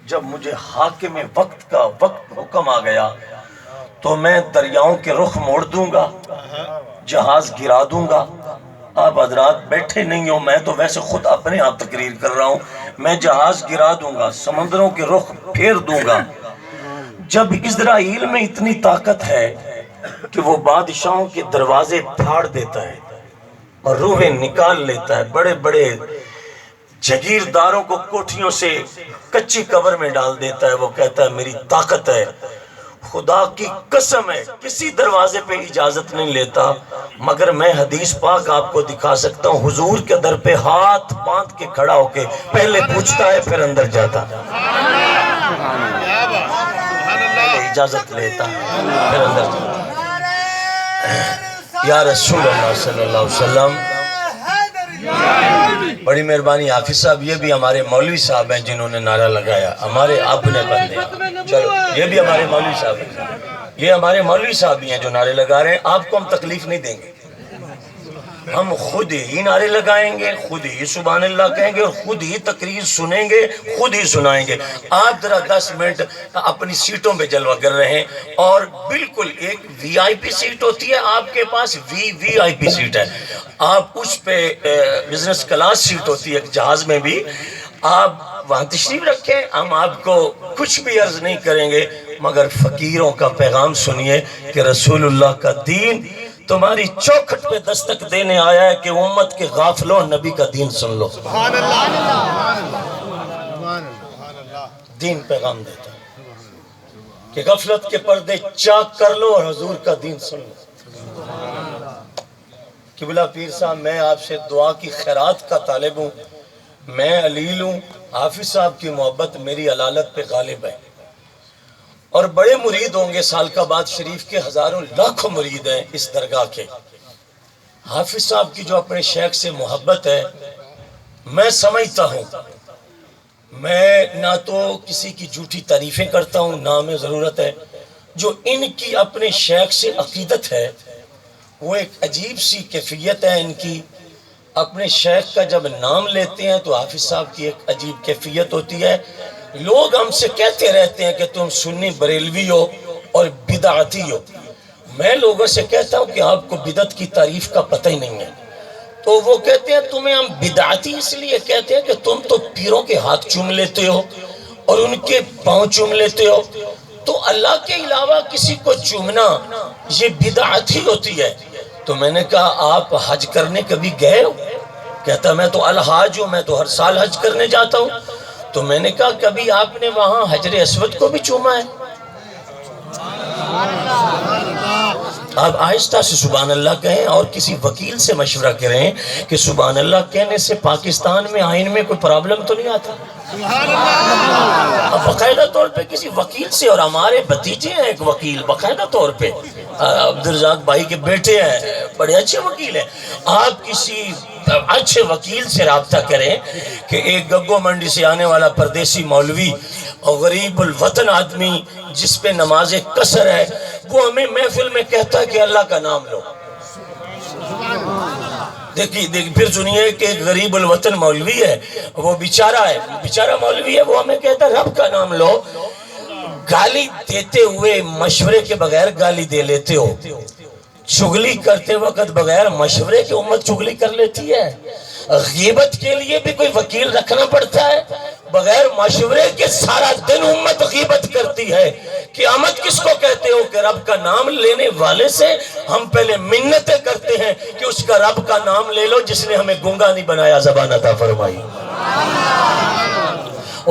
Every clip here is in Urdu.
جب مجھے حاکم وقت کا حکم آ گیا تو میں دریاؤں کے رخ موڑ دوں گا، جہاز گرا دوں گا۔ آپ حضرات بیٹھے نہیں ہو، میں تو ویسے خود اپنے آپ تقریر کر رہا ہوں، میں جہاز گرا دوں گا، سمندروں کے رخ پھیر دوں گا۔ جب اسرائیل میں اتنی طاقت ہے کہ وہ بادشاہوں کے دروازے پھاڑ دیتا ہے اور روحیں نکال لیتا ہے، بڑے بڑے جگیرداروں کو کوٹھیوں سے کچی قبر میں ڈال دیتا ہے، وہ کہتا ہے میری طاقت ہے، خدا کی قسم ہے کسی دروازے پہ اجازت نہیں لیتا، مگر میں حدیث پاک آپ کو دکھا سکتا ہوں، حضور کے در پہ ہاتھ باندھ کے کھڑا ہو کے پہلے پوچھتا ہے پھر اندر جاتا، پہلے اجازت لیتا پھر اندر جاتا۔ یا رسول اللہ صلی اللہ علیہ وسلم، بڑی مہربانی حافظ صاحب، یہ بھی ہمارے مولوی صاحب ہیں جنہوں نے نعرہ لگایا، ہمارے اپنے بندے ہیں، چلو یہ بھی ہمارے مولوی صاحب ہیں، یہ ہمارے مولوی صاحب بھی ہیں جو نعرے لگا رہے ہیں، آپ کو ہم تکلیف نہیں دیں گے، ہم خود ہی نعرے لگائیں گے، خود ہی سبحان اللہ کہیں گے اور خود ہی تقریر سنیں گے، خود ہی سنائیں گے۔ آپ ذرا 10 منٹ اپنی سیٹوں پہ جلوہ گر رہے ہیں، اور بالکل ایک وی آئی پی سیٹ ہوتی ہے، آپ کے پاس وی آئی پی سیٹ ہے، آپ اس پہ بزنس کلاس سیٹ ہوتی ہے ایک جہاز میں بھی، آپ وہاں تشریف رکھیں، ہم آپ کو کچھ بھی عرض نہیں کریں گے، مگر فقیروں کا پیغام سنیے کہ رسول اللہ کا دین تمہاری چوکھٹ پہ دستک دینے آیا ہے کہ امت کے غافلوں نبی کا دین سن لو۔ دین پیغام دیتا ہے کہ غفلت کے پردے چاک کر لو اور حضور کا دین سن لو۔ قبلہ پیر صاحب، میں آپ سے دعا کی خیرات کا طالب ہوں، میں علیل ہوں، حافظ صاحب کی محبت میری علالت پہ غالب ہے، اور بڑے مرید ہوں گے، سالکاباد شریف کے ہزاروں لاکھوں مرید ہیں اس درگاہ کے۔ حافظ صاحب کی جو اپنے شیخ سے محبت ہے، میں سمجھتا ہوں، میں نہ تو کسی کی جھوٹی تعریفیں کرتا ہوں، نہ ہمیں ضرورت ہے، جو ان کی اپنے شیخ سے عقیدت ہے، وہ ایک عجیب سی کیفیت ہے ان کی، اپنے شیخ کا جب نام لیتے ہیں تو حافظ صاحب کی ایک عجیب کیفیت ہوتی ہے۔ لوگ ہم سے کہتے رہتے ہیں کہ تم سنی بریلوی ہو اور بدعتی ہو، میں لوگوں سے کہتا ہوں کہ آپ کو بدعت کی تعریف کا پتہ ہی نہیں ہے، تو وہ کہتے ہیں تمہیں ہم بدعتی اس لیے کہتے ہیں کہ تم تو پیروں کے ہاتھ چوم لیتے ہو اور ان کے پاؤں چوم لیتے ہو، تو اللہ کے علاوہ کسی کو چومنا یہ بدعت ہی ہوتی ہے۔ تو میں نے کہا آپ حج کرنے کبھی گئے ہو؟ کہتا میں تو الحاج ہوں، میں تو ہر سال حج کرنے جاتا ہوں۔ تو میں نے کہا کبھی آپ نے وہاں حجر اسود کو بھی چوما ہے؟ آپ آہستہ سے سبحان اللہ کہیں اور کسی وکیل سے مشورہ کریں کہ سبحان اللہ کہنے سے پاکستان میں آئین میں کوئی پرابلم تو نہیں آتا؟ باقاعدہ طور پہ کسی وکیل سے، اور ہمارے بھتیجے ہیں ایک وکیل باقاعدہ طور پہ، عبدالرزاق بھائی کے بیٹے ہیں، بڑے اچھے وکیل ہیں، آپ کسی اچھے وکیل سے رابطہ کریں کہ ایک گگو منڈی سے آنے والا پردیسی مولوی اور غریب الوطن آدمی جس پہ نماز قصر ہے، وہ ہمیں محفل میں کہتا ہے کہ اللہ کا نام لو۔ دیکھیے پھر سنیے کہ ایک غریب الوطن مولوی ہے، وہ بیچارہ مولوی ہے، وہ ہمیں کہتا ہے رب کا نام لو۔ گالی دیتے ہوئے مشورے کے بغیر گالی دے لیتے ہو، چغلی کرتے وقت بغیر مشورے کی امت چغلی کر لیتی ہے، غیبت کے لیے بھی کوئی وکیل رکھنا پڑتا ہے، بغیر مشورے کے سارا دن امت غیبت کرتی ہے۔ قیامت کس کو کہتے ہو کہ رب کا نام لینے والے سے ہم پہلے منتیں کرتے ہیں کہ اس کا رب کا نام لے لو جس نے ہمیں گنگا نہیں بنایا، زبان عطا فرمائی۔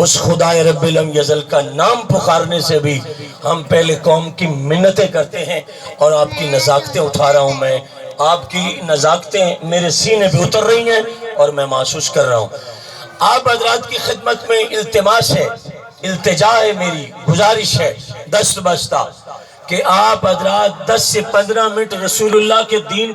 اس خدائے رب لم یزل کا نام پکارنے سے بھی ہم پہلے قوم کی منتیں کرتے ہیں، اور آپ کی نزاکتیں اٹھا رہا ہوں میں، آپ کی نزاکتیں میرے سینے پہ اتر رہی ہیں اور میں محسوس کر رہا ہوں۔ آپ حضرات کی خدمت میں التماس ہے، التجا ہے، میری گزارش ہے دست بستہ کہ آپ حضرات 10 سے 15 منٹ رسول اللہ کے دین